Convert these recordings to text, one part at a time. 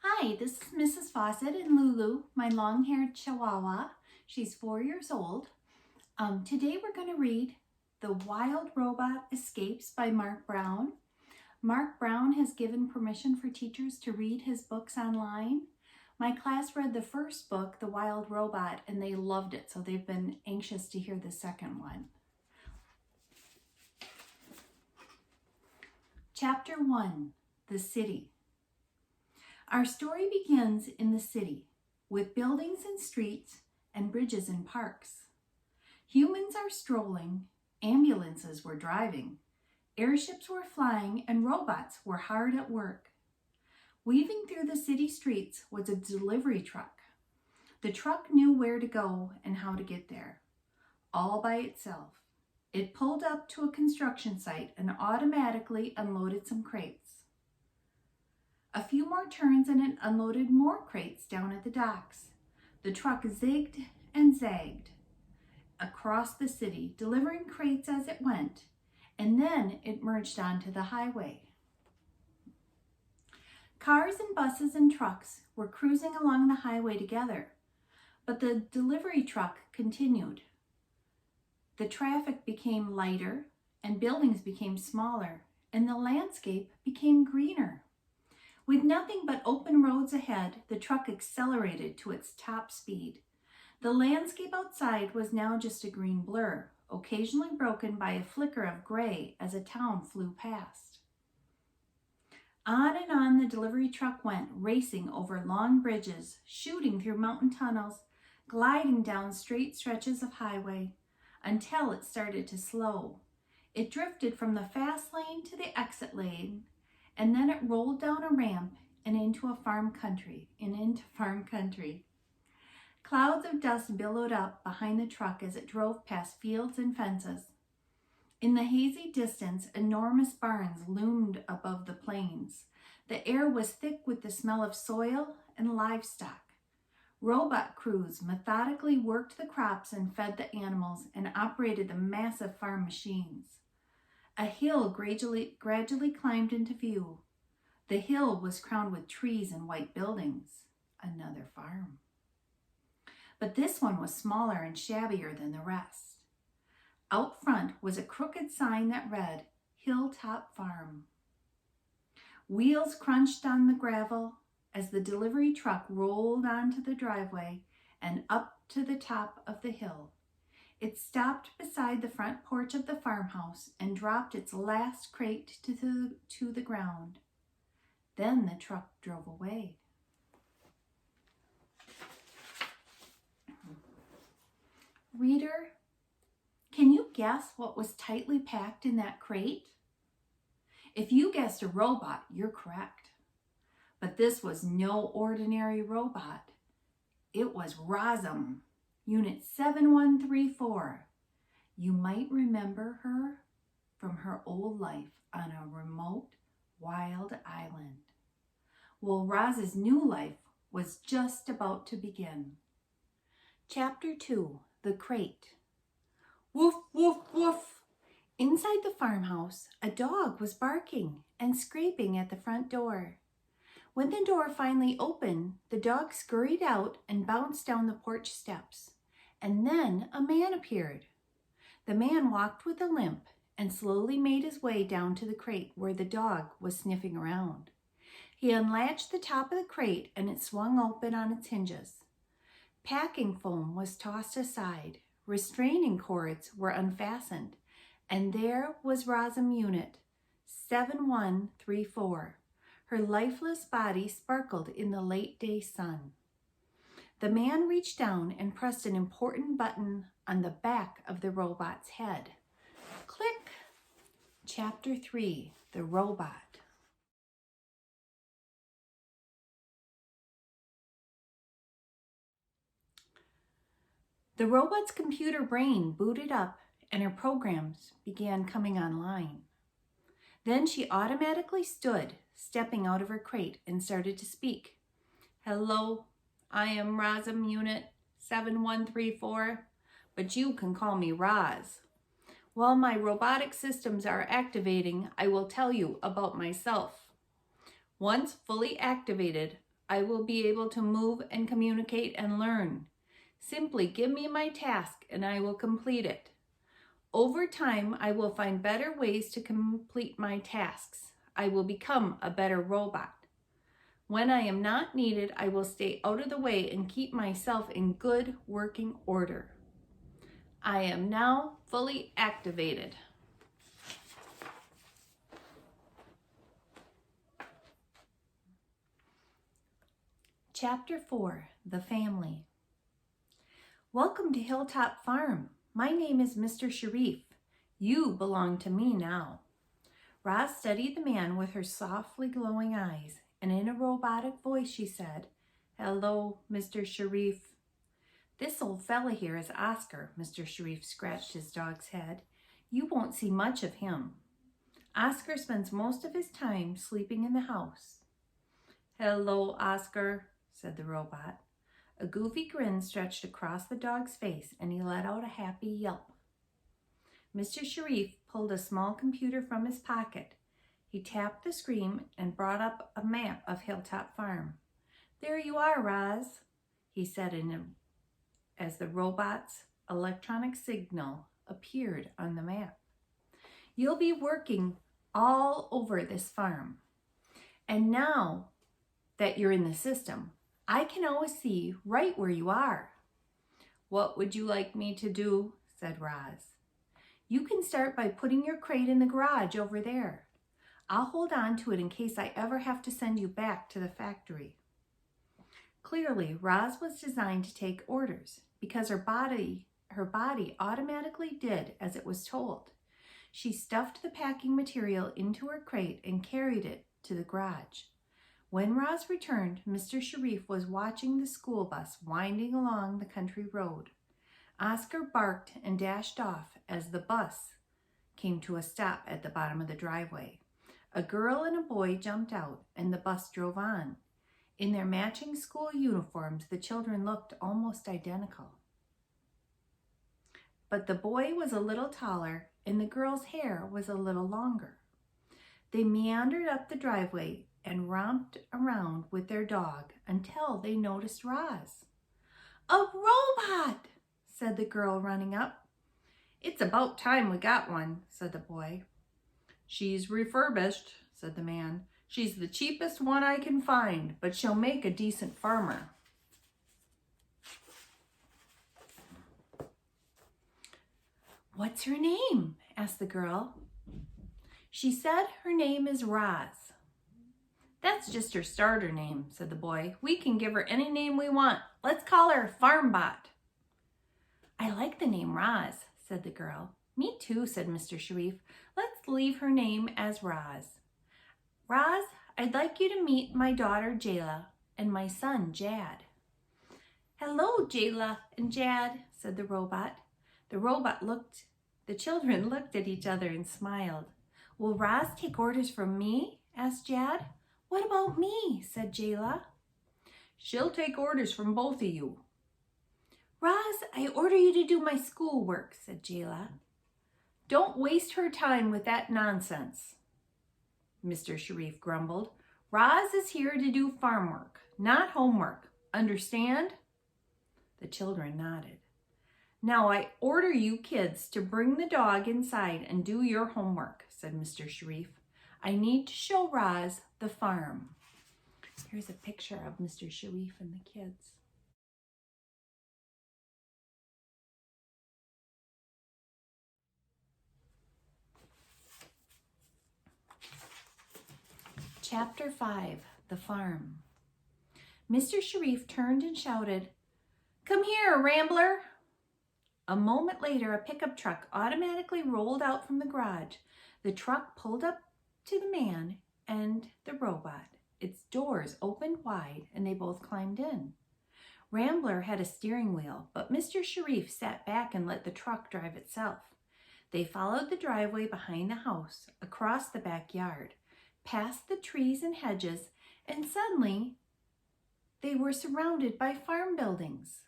Hi, this is Mrs. Fawcett and Lulu, my long-haired Chihuahua. She's 4 years old. Today we're going to read The Wild Robot Escapes by Mark Brown. Mark Brown has given permission for teachers to read his books online. My class read the first book, The Wild Robot, and they loved it, so they've been anxious to hear the second one. Chapter 1, The City. Our story begins in the city, with buildings and streets and bridges and parks. Humans are strolling, ambulances were driving, airships were flying, and robots were hard at work. Weaving through the city streets was a delivery truck. The truck knew where to go and how to get there, all by itself. It pulled up to a construction site and automatically unloaded some crates. A few more turns and it unloaded more crates down at the docks. The truck zigged and zagged across the city, delivering crates as it went, and then it merged onto the highway. Cars and buses and trucks were cruising along the highway together, but the delivery truck continued. The traffic became lighter, and buildings became smaller, and the landscape became greener. With nothing but open roads ahead, the truck accelerated to its top speed. The landscape outside was now just a green blur, occasionally broken by a flicker of gray as a town flew past. On and on the delivery truck went, racing over long bridges, shooting through mountain tunnels, gliding down straight stretches of highway, until it started to slow. It drifted from the fast lane to the exit lane, and then it rolled down a ramp and into farm country. Clouds of dust billowed up behind the truck as it drove past fields and fences. In the hazy distance, enormous barns loomed above the plains. The air was thick with the smell of soil and livestock. Robot crews methodically worked the crops and fed the animals and operated the massive farm machines. A hill gradually climbed into view. The hill was crowned with trees and white buildings. Another farm. But this one was smaller and shabbier than the rest. Out front was a crooked sign that read, Hilltop Farm. Wheels crunched on the gravel as the delivery truck rolled onto the driveway and up to the top of the hill. It stopped beside the front porch of the farmhouse and dropped its last crate to the ground. Then the truck drove away. Reader, can you guess what was tightly packed in that crate? If you guessed a robot, you're correct. But this was no ordinary robot. It was Rosam, Unit 7134. You might remember her from her old life on a remote, wild island. Well, Roz's new life was just about to begin. Chapter 2, The Crate. Woof, woof, woof. Inside the farmhouse, a dog was barking and scraping at the front door. When the door finally opened, the dog scurried out and bounced down the porch steps. And then a man appeared. The man walked with a limp and slowly made his way down to the crate where the dog was sniffing around. He unlatched the top of the crate and it swung open on its hinges. Packing foam was tossed aside, restraining cords were unfastened, and there was Rosam Unit 7134. Her lifeless body sparkled in the late day sun. The man reached down and pressed an important button on the back of the robot's head. Click! Chapter 3, The Robot. The robot's computer brain booted up and her programs began coming online. Then she automatically stood, stepping out of her crate, and started to speak. Hello, I am Rosam Unit 7134, but you can call me Roz. While my robotic systems are activating, I will tell you about myself. Once fully activated, I will be able to move and communicate and learn. Simply give me my task and I will complete it. Over time, I will find better ways to complete my tasks. I will become a better robot. When I am not needed, I will stay out of the way and keep myself in good working order. I am now fully activated. Chapter 4, The Family. Welcome to Hilltop Farm. My name is Mr. Sharif. You belong to me now. Roz studied the man with her softly glowing eyes, and in a robotic voice she said, "Hello, Mr. Sharif." "This old fella here is Oscar," Mr. Sharif scratched his dog's head. "You won't see much of him. Oscar spends most of his time sleeping in the house." "Hello, Oscar," said the robot. A goofy grin stretched across the dog's face, and he let out a happy yelp. Mr. Sharif pulled a small computer from his pocket. He tapped the screen and brought up a map of Hilltop Farm. "There you are, Roz," he said as the robot's electronic signal appeared on the map. "You'll be working all over this farm. And now that you're in the system, I can always see right where you are." "What would you like me to do?" said Roz. "You can start by putting your crate in the garage over there. I'll hold on to it in case I ever have to send you back to the factory." Clearly, Roz was designed to take orders because her body automatically did as it was told. She stuffed the packing material into her crate and carried it to the garage. When Roz returned, Mr. Sharif was watching the school bus winding along the country road. Oscar barked and dashed off as the bus came to a stop at the bottom of the driveway. A girl and a boy jumped out, and the bus drove on. In their matching school uniforms, the children looked almost identical. But the boy was a little taller, and the girl's hair was a little longer. They meandered up the driveway and romped around with their dog until they noticed Roz. "A robot!" said the girl, running up. "It's about time we got one," said the boy. "She's refurbished," said the man. "She's the cheapest one I can find, but she'll make a decent farmer." "What's her name?" asked the girl. "She said her name is Roz." "That's just her starter name," said the boy. "We can give her any name we want. Let's call her Farmbot." "I like the name Roz," said the girl. "Me too," said Mr. Sharif. "Let's leave her name as Roz. Roz, I'd like you to meet my daughter Jayla and my son Jad." "Hello, Jayla and Jad," said the robot. The children looked at each other and smiled. "Will Roz take orders from me?" asked Jad. "What about me?" said Jayla. "She'll take orders from both of you." "Roz, I order you to do my schoolwork," said Jayla. "Don't waste her time with that nonsense," Mr. Sharif grumbled. "Roz is here to do farm work, not homework. Understand?" The children nodded. "Now I order you kids to bring the dog inside and do your homework," said Mr. Sharif. "I need to show Roz the farm." Here's a picture of Mr. Sharif and the kids. Chapter 5, The Farm. Mr. Sharif turned and shouted, "Come here, Rambler!" A moment later, a pickup truck automatically rolled out from the garage. The truck pulled up to the man and the robot. Its doors opened wide, and they both climbed in. Rambler had a steering wheel, but Mr. Sharif sat back and let the truck drive itself. They followed the driveway behind the house, across the backyard, past the trees and hedges, and suddenly they were surrounded by farm buildings.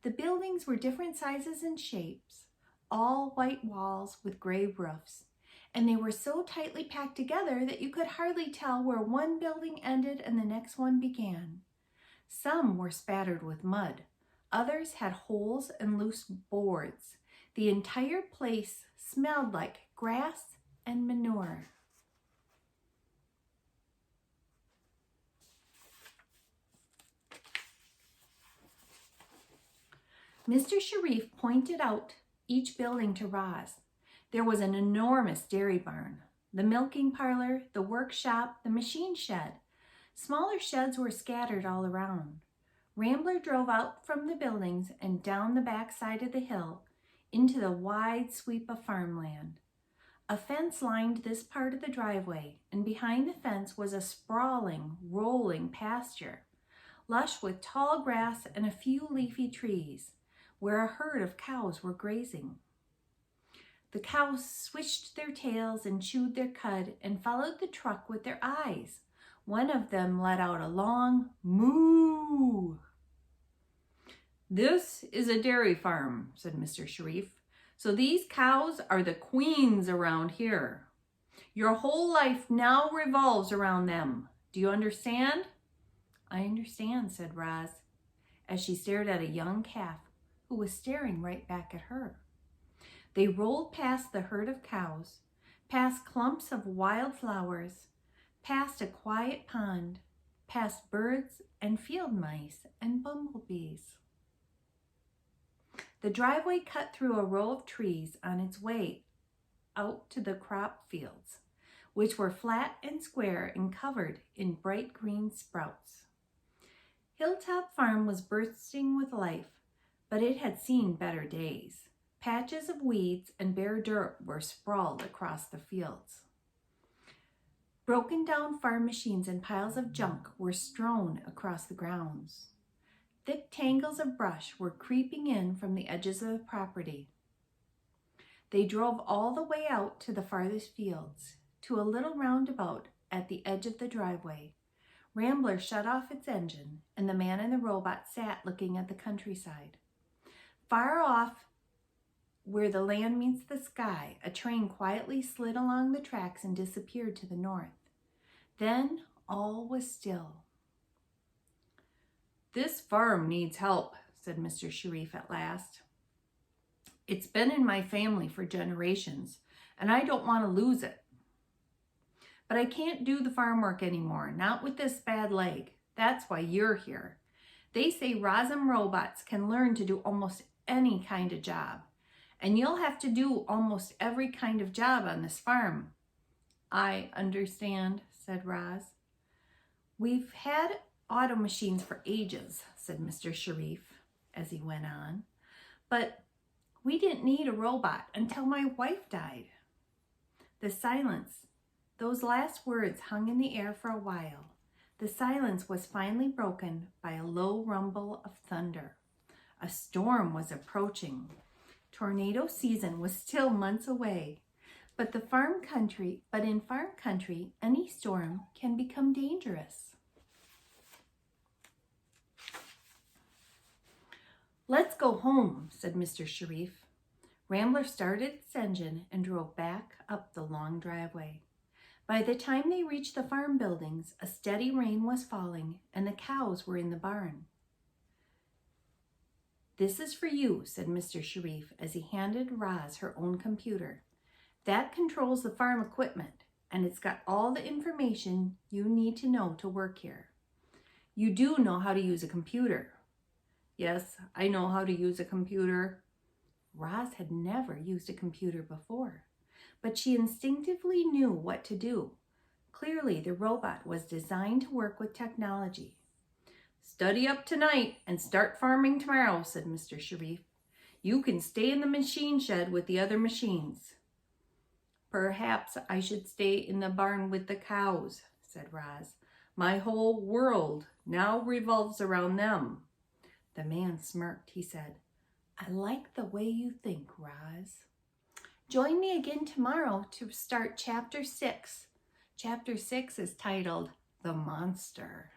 The buildings were different sizes and shapes, all white walls with gray roofs, and they were so tightly packed together that you could hardly tell where one building ended and the next one began. Some were spattered with mud. Others had holes and loose boards. The entire place smelled like grass and manure. Mr. Sharif pointed out each building to Roz. There was an enormous dairy barn, the milking parlor, the workshop, the machine shed. Smaller sheds were scattered all around. Rambler drove out from the buildings and down the back side of the hill into the wide sweep of farmland. A fence lined this part of the driveway, and behind the fence was a sprawling, rolling pasture, lush with tall grass and a few leafy trees, where a herd of cows were grazing. The cows swished their tails and chewed their cud and followed the truck with their eyes. One of them let out a long moo. "This is a dairy farm," said Mr. Sharif. "So these cows are the queens around here. Your whole life now revolves around them. Do you understand?" "I understand," said Roz, as she stared at a young calf who was staring right back at her. They rolled past the herd of cows, past clumps of wild flowers, past a quiet pond, past birds and field mice and bumblebees. The driveway cut through a row of trees on its way out to the crop fields, which were flat and square and covered in bright green sprouts. Hilltop Farm was bursting with life, but it had seen better days. Patches of weeds and bare dirt were sprawled across the fields. Broken down farm machines and piles of junk were strewn across the grounds. Thick tangles of brush were creeping in from the edges of the property. They drove all the way out to the farthest fields, to a little roundabout at the edge of the driveway. Rambler shut off its engine, and the man in the robot sat looking at the countryside. Far off, where the land meets the sky, a train quietly slid along the tracks and disappeared to the north. Then all was still. "This farm needs help," said Mr. Sharif at last. "It's been in my family for generations, and I don't want to lose it. But I can't do the farm work anymore, not with this bad leg. That's why you're here. They say Razum robots can learn to do almost any kind of job, and you'll have to do almost every kind of job on this farm." "I understand," said Roz. "We've had auto machines for ages," said Mr. Sharif as he went on, "but we didn't need a robot until my wife died." The silence, those last words hung in the air for a while. The silence was finally broken by a low rumble of thunder. A storm was approaching. Tornado season was still months away, but in farm country, any storm can become dangerous. "Let's go home," said Mr. Sharif. Rambler started its engine and drove back up the long driveway. By the time they reached the farm buildings, a steady rain was falling and the cows were in the barn. "This is for you," said Mr. Sharif as he handed Roz her own computer. "That controls the farm equipment, and it's got all the information you need to know to work here. You do know how to use a computer." "Yes, I know how to use a computer." Roz had never used a computer before, but she instinctively knew what to do. Clearly, the robot was designed to work with technology. "Study up tonight and start farming tomorrow," said Mr. Sharif. "You can stay in the machine shed with the other machines." "Perhaps I should stay in the barn with the cows," said Roz. "My whole world now revolves around them." The man smirked. He said, "I like the way you think, Roz." Join me again tomorrow to start Chapter 6. Chapter 6 is titled The Monster.